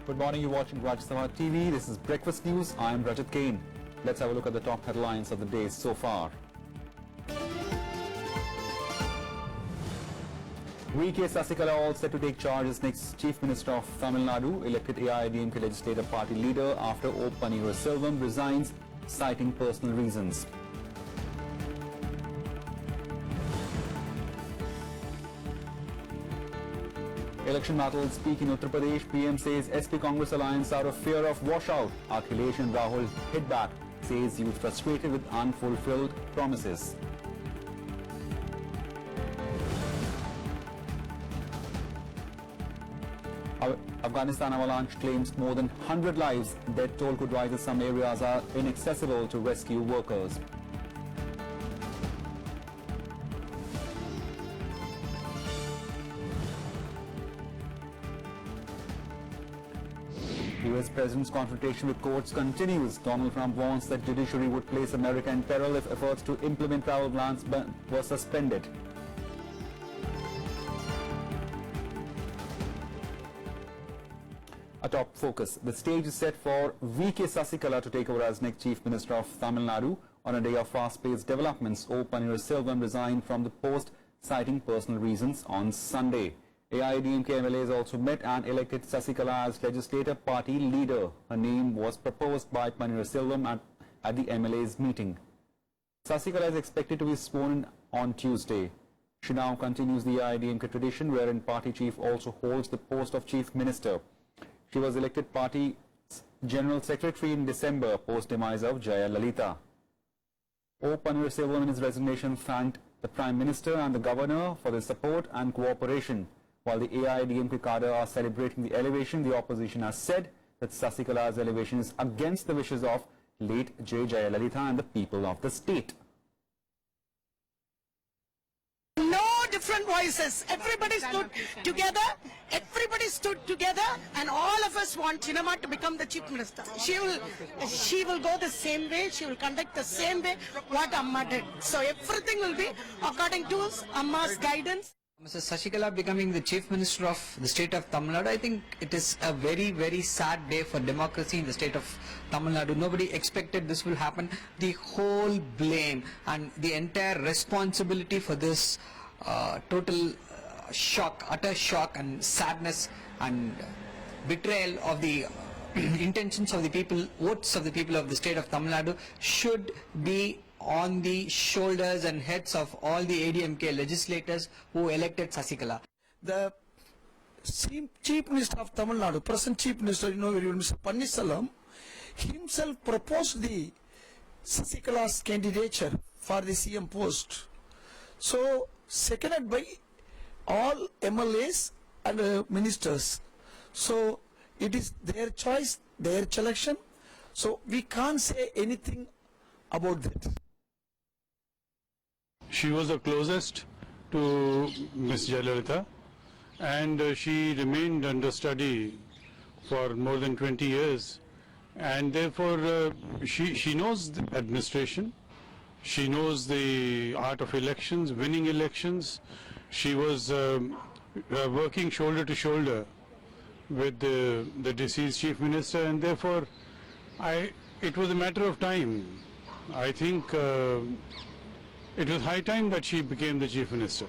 Good morning, you're watching Rajya Sabha TV. This is Breakfast News. I am Rajat Kane. Let's have a look at the top headlines of the day so far. VK Sasikala all set to take charge as next Chief Minister of Tamil Nadu. Elected AIADMK legislative party leader after O Pannerselvam resigns, citing personal reasons. Election battles peak in Uttar Pradesh. PM says SP Congress alliance out of fear of washout. Akhilesh and Rahul hit back. Says youth frustrated with unfulfilled promises. Afghanistan avalanche claims more than 100 lives. Death toll could rise as some areas are inaccessible to rescue workers. US President's confrontation with courts continues. Donald Trump warns that judiciary would place America in peril if efforts to implement travel bans were suspended. A top focus. The stage is set for VK Sasikala to take over as next Chief Minister of Tamil Nadu. On a day of fast-paced developments, O Pannerselvam resigned from the post, citing personal reasons on Sunday. AIADMK MLAs also met and elected Sasikala as legislative party leader. Her name was proposed by Pannerselvam at the MLAs meeting. Sasikala is expected to be sworn in on Tuesday. She now continues the AIADMK tradition wherein party chief also holds the post of chief minister. She was elected party general secretary in December post-demise of Jayalalitha. O Pannerselvam in his resignation thanked the Prime Minister and the Governor for their support and cooperation. While the AIADMK cadre are celebrating the elevation, the opposition has said that Sasikala's elevation is against the wishes of late J. Jayalalitha and the people of the state. No different voices. Everybody stood together. Everybody stood together, and all of us want Chinamma to become the chief minister. She will go the same way. She will conduct the same way what Amma did. So everything will be according to Amma's guidance. Mrs. Sasikala becoming the Chief Minister of the state of Tamil Nadu, I think it is a very, very sad day for democracy in the state of Tamil Nadu. Nobody expected this will happen. The whole blame and the entire responsibility for this total shock, utter shock and sadness and betrayal of the intentions of the people, votes of the people of the state of Tamil Nadu should be on the shoulders and heads of all the ADMK legislators who elected Sasikala. The Chief Minister of Tamil Nadu, present Chief Minister, Mr. Pannerselvam, himself proposed the Sasikala's candidature for the CM post. So, seconded by all MLAs and ministers. So, it is their choice, their selection. So, we can't say anything about that. She was the closest to Ms. Jayalalitha, and she remained under study for more than 20 years, and therefore she knows the administration, she knows the art of elections, winning elections. She was working shoulder to shoulder with the deceased chief minister, and therefore it was a matter of time. I think it was high time that she became the chief minister.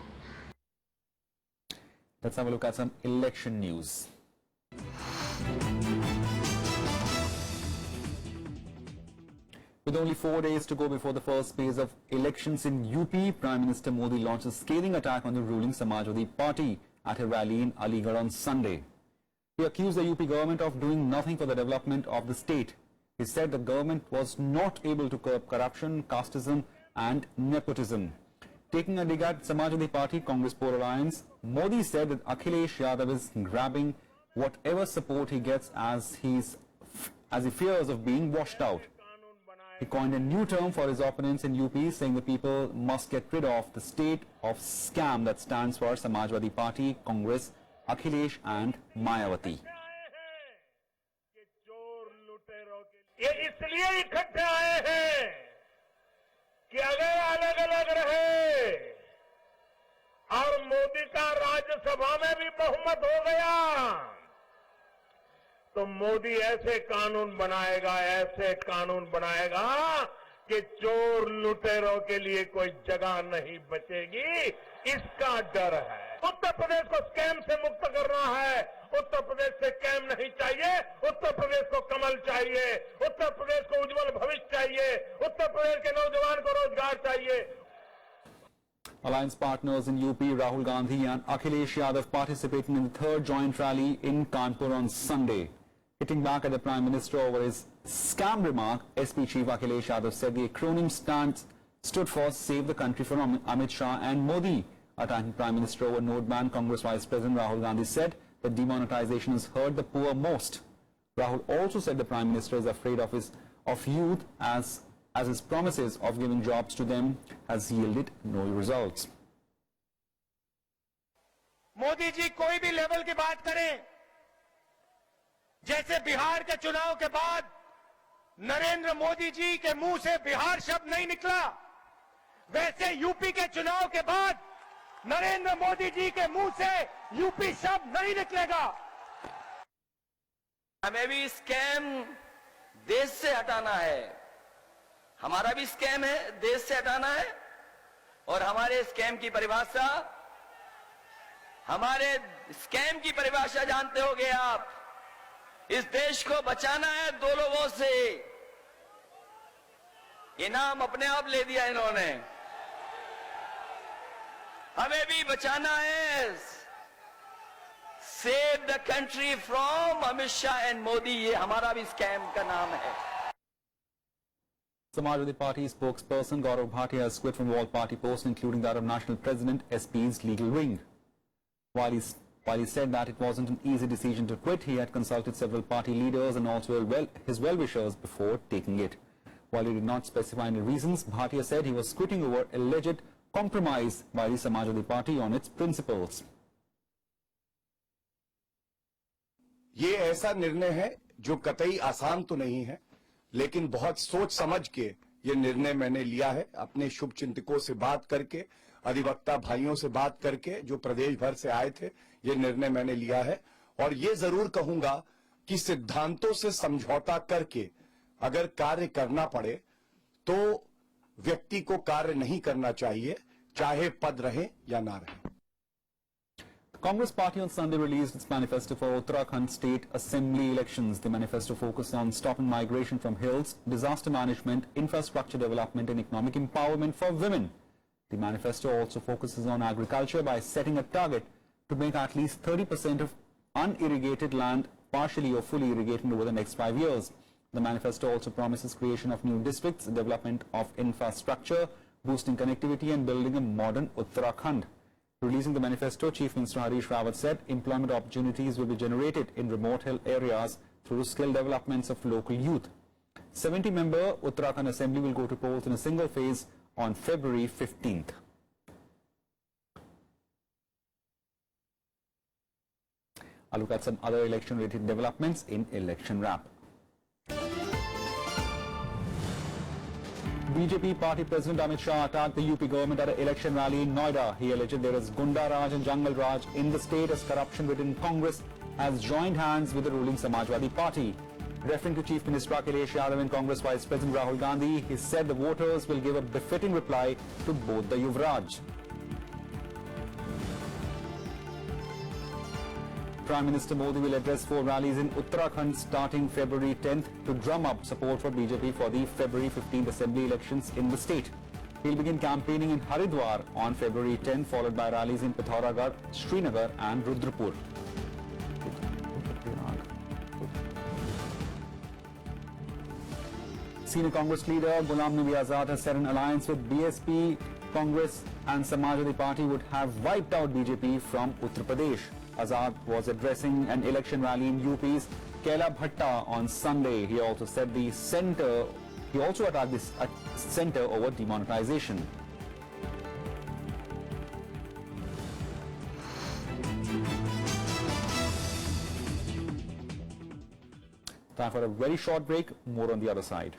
Let's have a look at some election news. With only 4 days to go before the first phase of elections in UP, Prime Minister Modi launched a scathing attack on the ruling Samajwadi Party at a rally in Aligarh on Sunday. He accused the UP government of doing nothing for the development of the state. He said the government was not able to curb corruption, casteism and nepotism. Taking a dig at Samajwadi Party Congress Poor Alliance, Modi said that Akhilesh Yadav is grabbing whatever support he gets as he fears of being washed out. He coined a new term for his opponents in UP, saying the people must get rid of the state of scam that stands for Samajwadi Party, Congress, Akhilesh and Mayawati. ये इसलिए इकट्ठे आए हैं कि अगर अलग अलग रहे और मोदी का राज्यसभा में भी बहुमत हो गया तो मोदी ऐसे कानून बनाएगा कि चोर लुटेरों के लिए कोई जगह नहीं बचेगी, इसका डर है। उत्तर प्रदेश को स्कैम से मुक्त करना है। उत्तर प्रदेश से स्कैम नहीं चाहिए, उत्तर प्रदेश को कमल चाहिए, उत्तर प्रदेश को उज्जवल भविष्य चाहिए, उत्तर प्रदेश के नौजवान को रोजगार चाहिए। Alliance partners in UP, Rahul Gandhi and Akhilesh Yadav participating in the third joint rally in Kanpur on Sunday. Hitting back at the Prime Minister over his scam remark, SP Chief Akhilesh Yadav said the acronym stood for Save the Country from Amit Shah and Modi. Attacking Prime Minister over note ban, Congress Vice President Rahul Gandhi said that demonetization has hurt the poor most. Rahul also said the Prime Minister is afraid of youth as his promises of giving jobs to them has yielded no results. Modi ji कोई भी level की बात करें, जैसे बिहार के चुनाव के बाद नरेंद्र मोदी जी के मुंह से बिहार शब्द नहीं निकला, वैसे यूपी के चुनाव के बाद नरेंद्र मोदी जी के मुंह से यूपी शब्द नहीं निकलेगा। हमें भी स्कैम देश से हटाना है, हमारा भी स्कैम है, देश से हटाना है। और हमारे स्कैम की परिभाषा जानते होंगे आप। इस देश को बचाना है दो लोगों से। इनाम अपने आप ले दिया इन्होंने, हमें भी बचाना है। Save the country from Amit Shah and Modi, ये हमारा भी स्कैम का नाम है। Samajwadi Party spokesperson Gaurav Bhatia has quit from all party posts, including that of National President, SP's legal wing. While he said that it wasn't an easy decision to quit, he had consulted several party leaders and also his well-wishers before taking it. While he did not specify any reasons, Bhatia said he was quitting over alleged compromise by the Samajwadi Party on its principles. ये ऐसा निर्णय है जो कतई आसान तो नहीं है, लेकिन बहुत सोच समझ के ये निर्णय मैंने लिया है। अपने शुभ चिंतकों से बात करके, अधिवक्ता भाइयों से बात करके, जो प्रदेश भर से आए थे, ये निर्णय मैंने लिया है। और ये जरूर कहूंगा कि सिद्धांतों से समझौता करके अगर कार्य करना पड़े तो व्यक्ति को कार्य नहीं करना चाहिए, चाहे पद रहे या ना रहे। The Congress Party on Sunday released its manifesto for Uttarakhand State Assembly elections. The manifesto focused on stopping migration from hills, disaster management, infrastructure development and economic empowerment for women. The manifesto also focuses on agriculture by setting a target to make at least 30% of unirrigated land partially or fully irrigated over the next 5 years. The manifesto also promises creation of new districts, development of infrastructure, boosting connectivity and building a modern Uttarakhand. Releasing the manifesto, Chief Minister Harish Rawat said employment opportunities will be generated in remote hill areas through skill developments of local youth. 70-member Uttarakhand Assembly will go to polls in a single phase on February 15th. I'll look at some other election-related developments in Election Wrap. BJP party president Amit Shah attacked the UP government at an election rally in Noida. He alleged there is Gunda Raj and Jungle Raj in the state as corruption within Congress has joined hands with the ruling Samajwadi Party. Referring to Chief Minister Akhilesh Yadav and Congress Vice President Rahul Gandhi, he said the voters will give a befitting reply to both the Yuvraj. Prime Minister Modi will address 4 rallies in Uttarakhand starting February 10th to drum up support for BJP for the February 15th Assembly elections in the state. He'll begin campaigning in Haridwar on February 10th, followed by rallies in Pithoragarh, Srinagar and Rudrapur. Senior Congress leader Ghulam Nabi Azad has said an alliance with BSP, Congress and Samajwadi Party would have wiped out BJP from Uttar Pradesh. Azad was addressing an election rally in UP's Kaila Bhatta on Sunday. He also said the centre, he also attacked this centre over demonetization. Time for a very short break, more on the other side.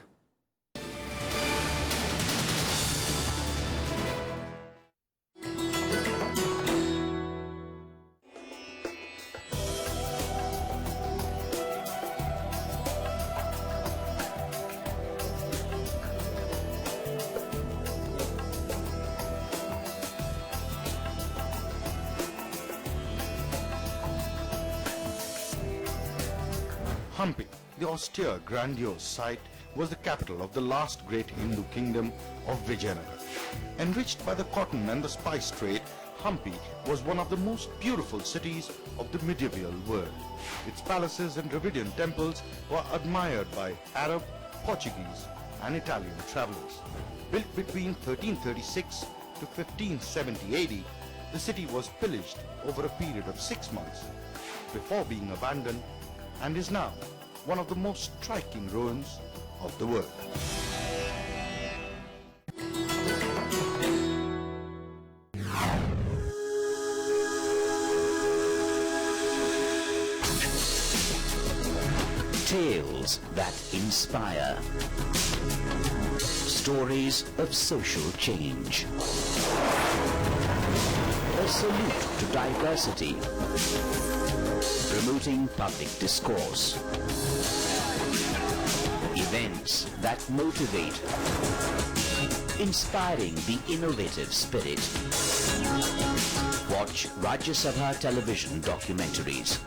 Hampi, the austere, grandiose site, was the capital of the last great Hindu kingdom of Vijayanagar. Enriched by the cotton and the spice trade, Hampi was one of the most beautiful cities of the medieval world. Its palaces and Dravidian temples were admired by Arab, Portuguese and Italian travelers. Built between 1336 to 1570 AD, the city was pillaged over a period of 6 months before being abandoned and is now one of the most striking ruins of the world. Tales that inspire. Stories of social change. A salute to diversity. Promoting public discourse. Events that motivate. Inspiring the innovative spirit. Watch Rajya Sabha television documentaries.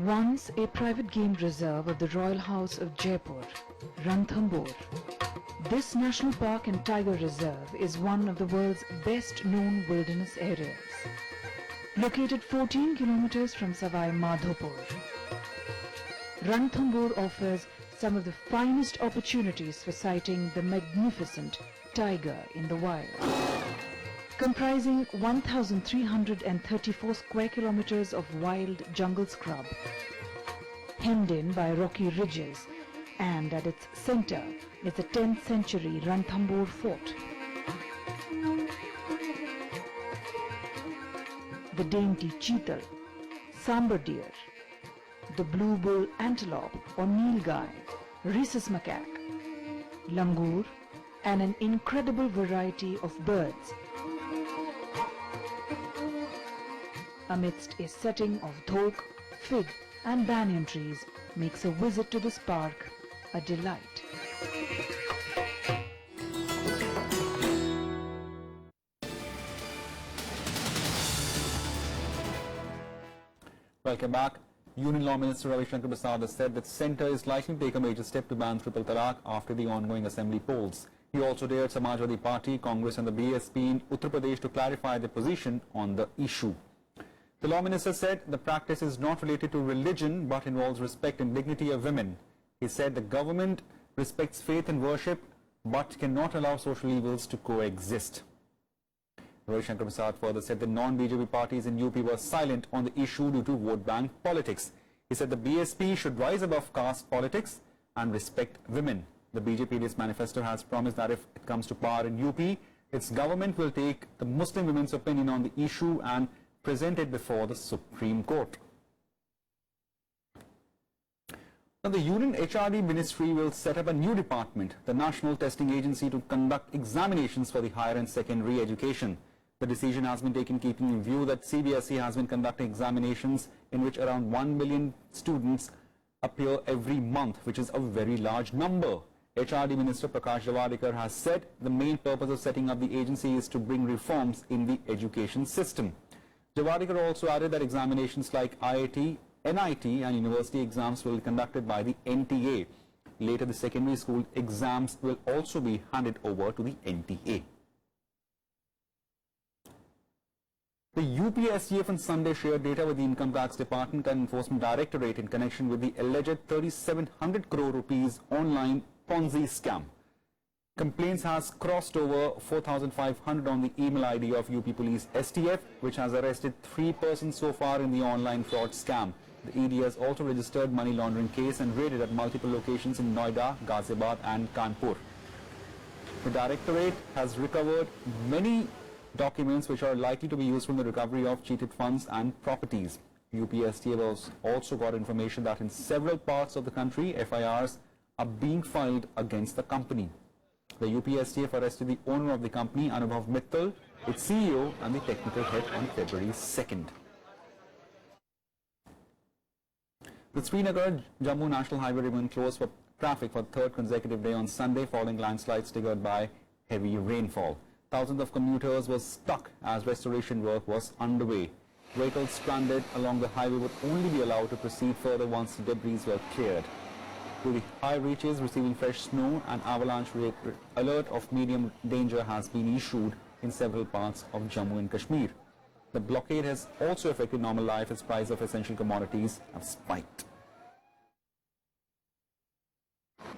Once a private game reserve of the Royal House of Jaipur, Ranthambore. This national park and tiger reserve is one of the world's best known wilderness areas. Located 14 kilometers from Savai Madhopur, Ranthambore offers some of the finest opportunities for sighting the magnificent tiger in the wild. Comprising 1,334 square kilometers of wild jungle scrub, hemmed in by rocky ridges, and at its center is the 10th century Ranthambore fort. The dainty cheetal, sambar deer, the blue bull antelope or nilgai, rhesus macaque, langur, and an incredible variety of birds amidst a setting of dhok, fig and banyan trees makes a visit to this park a delight. Welcome back. Union Law Minister Ravi Shankar Prasad has said that centre is likely to take a major step to ban triple talaq after the ongoing assembly polls. He also dared Samajwadi Party, Congress and the BSP in Uttar Pradesh to clarify their position on the issue. The Law Minister said the practice is not related to religion but involves respect and dignity of women. He said the government respects faith and worship but cannot allow social evils to coexist. Ravi Shankar Prasad further said the non-BJP parties in UP were silent on the issue due to vote bank politics. He said the BSP should rise above caste politics and respect women. The BJP's manifesto has promised that if it comes to power in UP, its government will take the Muslim women's opinion on the issue and present it before the Supreme Court. Now, the Union HRD Ministry will set up a new department, the National Testing Agency, to conduct examinations for the higher and secondary education. The decision has been taken keeping in view that CBSE has been conducting examinations in which around 1 million students appear every month, which is a very large number. HRD Minister Prakash Javadekar has said the main purpose of setting up the agency is to bring reforms in the education system. Javadekar also added that examinations like IIT, NIT and university exams will be conducted by the NTA. Later, the secondary school exams will also be handed over to the NTA. The UPSGF on Sunday shared data with the Income Tax Department and Enforcement Directorate in connection with the alleged 3,700 crore rupees online Ponzi scam. Complaints has crossed over 4,500 on the email ID of UP Police STF, which has arrested 3 persons so far in the online fraud scam. The ED has also registered money laundering case and raided at multiple locations in Noida, Ghaziabad and Kanpur. The Directorate has recovered many documents which are likely to be used in the recovery of cheated funds and properties. UPSTF has also got information that in several parts of the country, FIRs are being filed against the company. The UPSTF arrested the owner of the company, Anubhav Mittal, its CEO and the technical head on February 2nd. The Srinagar-Jammu National Highway remained closed for traffic for the third consecutive day on Sunday following landslides triggered by heavy rainfall. Thousands of commuters were stuck as restoration work was underway. Vehicles stranded along the highway would only be allowed to proceed further once the debris were cleared. To the high reaches receiving fresh snow, an avalanche alert of medium danger has been issued in several parts of Jammu and Kashmir. The blockade has also affected normal life as price of essential commodities have spiked.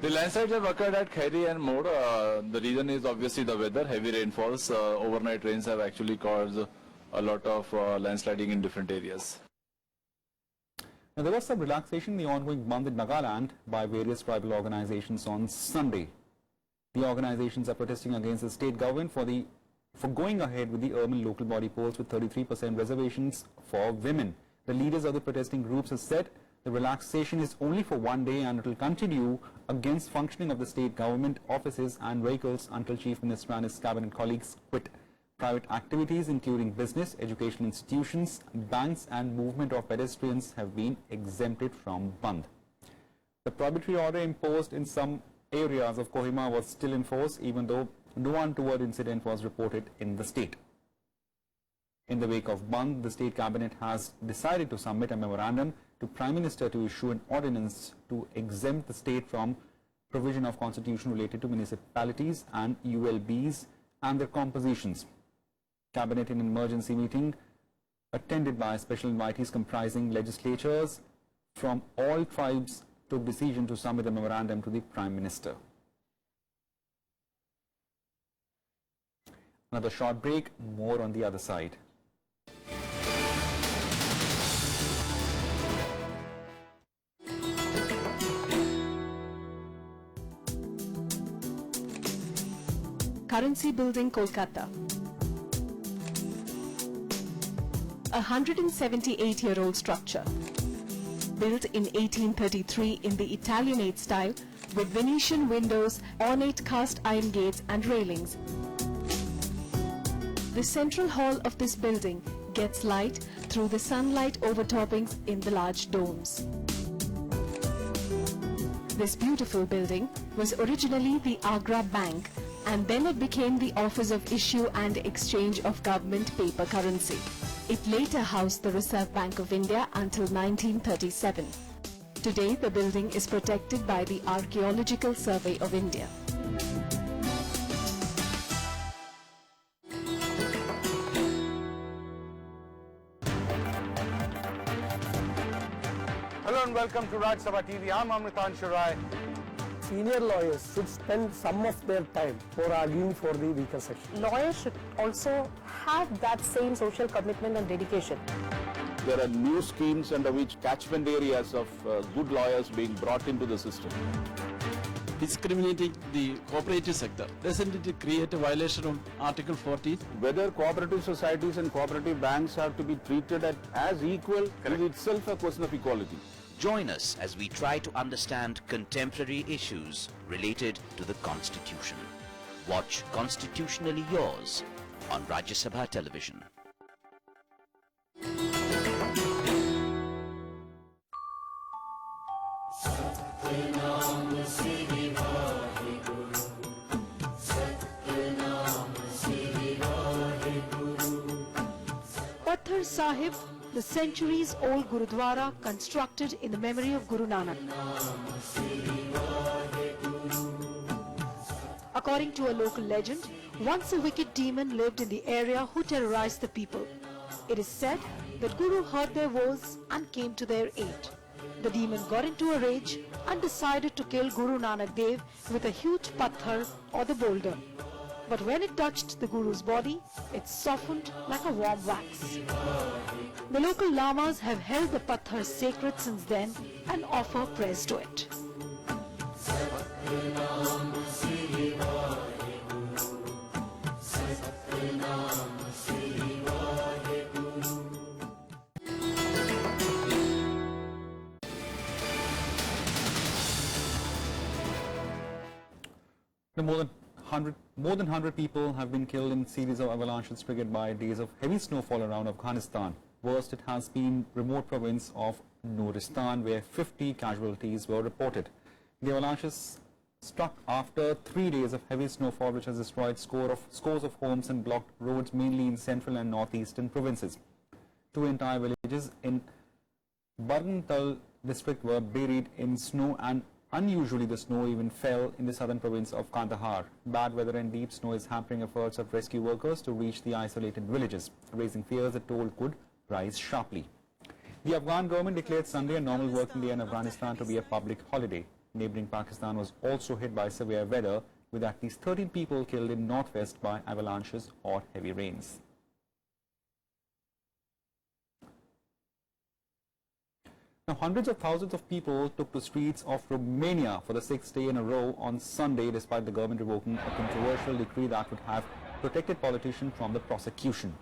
The landslides have occurred at Khairi and Mode. The reason is obviously the weather, heavy rainfalls. Overnight rains have actually caused a lot of landsliding in different areas. Now, there was some relaxation in the ongoing Bandh in Nagaland by various tribal organizations on Sunday. The organizations are protesting against the state government for going ahead with the urban local body polls with 33% reservations for women. The leaders of the protesting groups have said the relaxation is only for one day and it will continue against functioning of the state government offices and vehicles until Chief Minister and his cabinet colleagues quit. Private activities including business, educational institutions, banks and movement of pedestrians have been exempted from Bandh. The prohibitory order imposed in some areas of Kohima was still in force even though no untoward incident was reported in the state. In the wake of Bandh, the state cabinet has decided to submit a memorandum to Prime Minister to issue an ordinance to exempt the state from provision of constitution related to municipalities and ULBs and their compositions. Cabinet in an emergency meeting attended by special invitees comprising legislatures from all tribes took decision to submit a memorandum to the Prime Minister. Another short break, more on the other side. Currency Building, Kolkata. A 178-year-old structure, built in 1833 in the Italianate style with Venetian windows, ornate cast iron gates and railings. The central hall of this building gets light through the sunlight overtoppings in the large domes. This beautiful building was originally the Agra Bank, and then it became the Office of Issue and Exchange of Government Paper Currency. It later housed the Reserve Bank of India until 1937. Today, the building is protected by the Archaeological Survey of India. Hello and welcome to Raj Sabha TV. I'm Amritan Shirai. Senior lawyers should spend some of their time for arguing for the weaker section. Lawyers should also have that same social commitment and dedication. There are new schemes under which catchment areas of good lawyers being brought into the system. Discriminating the cooperative sector, doesn't it create a violation of Article 40? Whether cooperative societies and cooperative banks have to be treated as equal is itself a question of equality. Join us as we try to understand contemporary issues related to the Constitution. Watch Constitutionally Yours on Rajya Sabha Television. Patthar Sahib, the centuries-old Gurudwara constructed in the memory of Guru Nanak. According to a local legend, once a wicked demon lived in the area who terrorized the people. It is said that Guru heard their woes and came to their aid. The demon got into a rage and decided to kill Guru Nanak Dev with a huge patthar or the boulder. But when it touched the Guru's body, it softened like a warm wax. The local lamas have held the patthar sacred since then and offer prayers to it. More than 100 people have been killed in a series of avalanches triggered by days of heavy snowfall around Afghanistan. Worst it has been remote province of Nuristan, where 50 casualties were reported. The avalanches struck after 3 days of heavy snowfall, which has destroyed scores of homes and blocked roads mainly in central and northeastern provinces. 2 entire villages in Barntal district were buried in snow, and unusually the snow even fell in the southern province of Kandahar. Bad weather and deep snow is hampering efforts of rescue workers to reach the isolated villages, raising fears that toll could rise sharply. The Afghan government declared Sunday a normal working day in Afghanistan to be a public holiday. Neighboring Pakistan was also hit by severe weather, with at least 13 people killed in northwest by avalanches or heavy rains. Now, hundreds of thousands of people took to streets of Romania for the 6th day in a row on Sunday, despite the government revoking a controversial decree that would have protected politicians from the prosecution.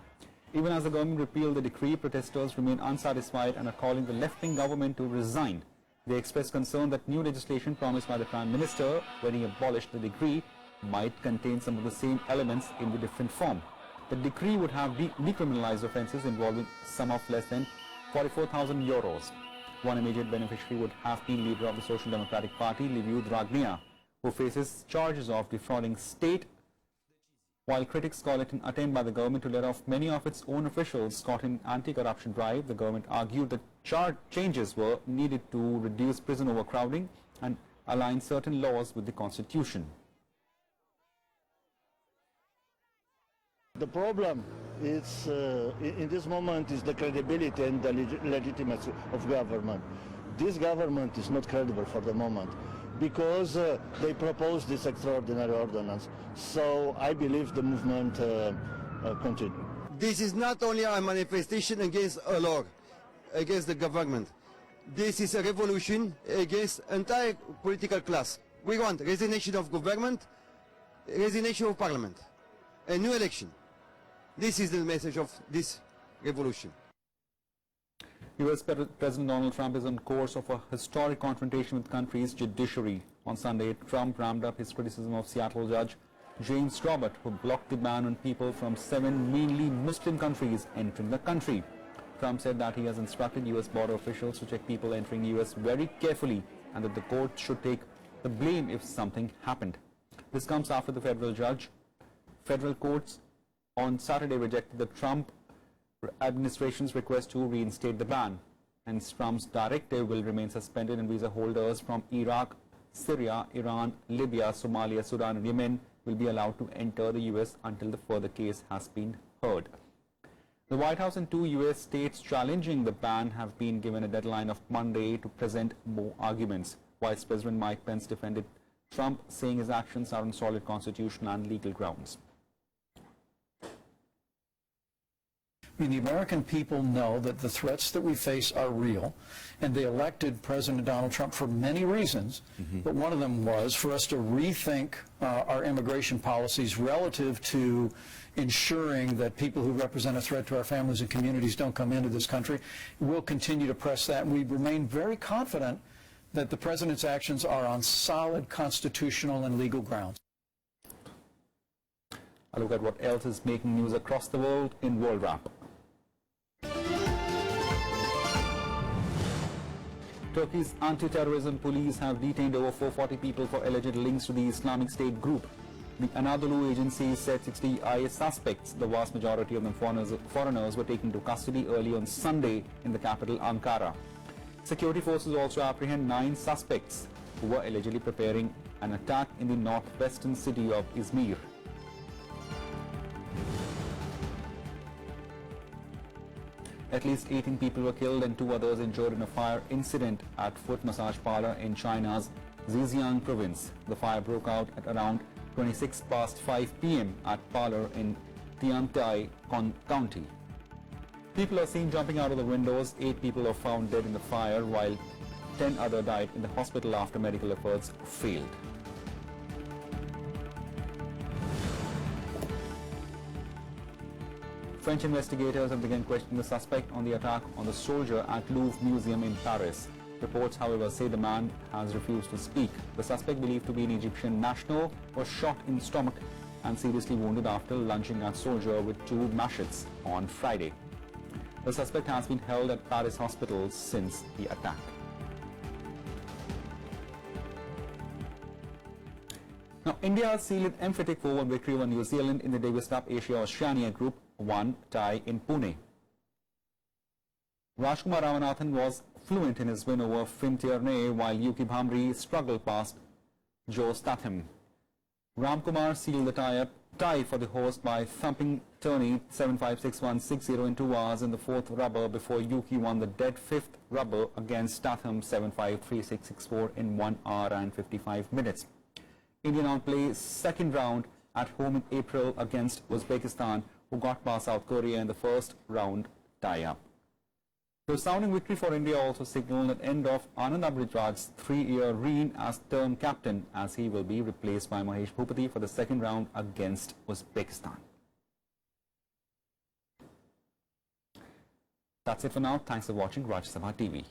Even as the government repealed the decree, protesters remain unsatisfied and are calling the left-wing government to resign. They expressed concern that new legislation promised by the Prime Minister when he abolished the decree might contain some of the same elements in the different form. The decree would have decriminalized offences involving sum of less than 44,000 euros. One immediate beneficiary would have been leader of the Social Democratic Party, Liviu Dragnea, who faces charges of defrauding state, while critics call it an attempt by the government to let off many of its own officials caught in anti-corruption drive. The government argued that changes were needed to reduce prison overcrowding and align certain laws with the constitution. The problem is, in this moment, is the credibility and the legitimacy of government. This government is not credible for the moment because they proposed this extraordinary ordinance. So I believe the movement continues. This is not only a manifestation against a law, against the government. This is a revolution against entire political class. We want resignation of government, resignation of parliament, a new election. This is the message of this revolution. US President Donald Trump is on course of a historic confrontation with the country's judiciary. On Sunday, Trump ramped up his criticism of Seattle judge James Robert, who blocked the ban on people from 7 mainly Muslim countries entering the country. Trump said that he has instructed US border officials to check people entering US very carefully and that the court should take the blame if something happened. This comes after the federal courts on Saturday rejected the Trump administration's request to reinstate the ban. Hence, Trump's directive will remain suspended and visa holders from Iraq, Syria, Iran, Libya, Somalia, Sudan and Yemen will be allowed to enter the US until the further case has been heard. The White House and 2 US states challenging the ban have been given a deadline of Monday to present more arguments. Vice President Mike Pence defended Trump, saying his actions are on solid constitutional and legal grounds. I mean, the American people know that the threats that we face are real, and they elected President Donald Trump for many reasons, but one of them was for us to rethink our immigration policies relative to ensuring that people who represent a threat to our families and communities don't come into this country. We'll continue to press that, and we remain very confident that the President's actions are on solid constitutional and legal grounds. A look at what else is making news across the world in World Wrap. Turkey's anti-terrorism police have detained over 440 people for alleged links to the Islamic State group. The Anadolu agency said 60 IS suspects, the vast majority of them foreigners, were taken to custody early on Sunday in the capital Ankara. Security forces also apprehend 9 suspects who were allegedly preparing an attack in the northwestern city of Izmir. At least 18 people were killed and 2 others injured in a fire incident at foot massage parlor in China's Zhejiang province. The fire broke out at around 5:26 p.m. at parlor in Tiantai County. People are seen jumping out of the windows. 8 people were found dead in the fire, while 10 others died in the hospital after medical efforts failed. French investigators have begun questioning the suspect on the attack on the soldier at Louvre Museum in Paris. Reports, however, say the man has refused to speak. The suspect, believed to be an Egyptian national, was shot in the stomach and seriously wounded after lunging at soldier with 2 machetes on Friday. The suspect has been held at Paris hospitals since the attack. Now, India sealed an emphatic 4-1 victory over New Zealand in the Davis Cup Asia Oceania Group 1 tie in Pune. Rajkumar Ramanathan was fluent in his win over Finn Tierney, while Yuki Bhamri struggled past Joe Statham. Ramkumar sealed the tie for the host by thumping Turney 7-5, 6-1, 6-0 in 2 hours in the 4th rubber before Yuki won the dead 5th rubber against Statham 7-5, 3-6, 6-4 in 1 hour and 55 minutes. India now plays second round at home in April against Uzbekistan, who got past South Korea in the first round tie-up. The resounding victory for India also signaled an end of Anand Abhijit's 3-year reign as term captain, as he will be replaced by Mahesh Bhupati for the second round against Uzbekistan. That's it for now. Thanks for watching Rajya Sabha TV.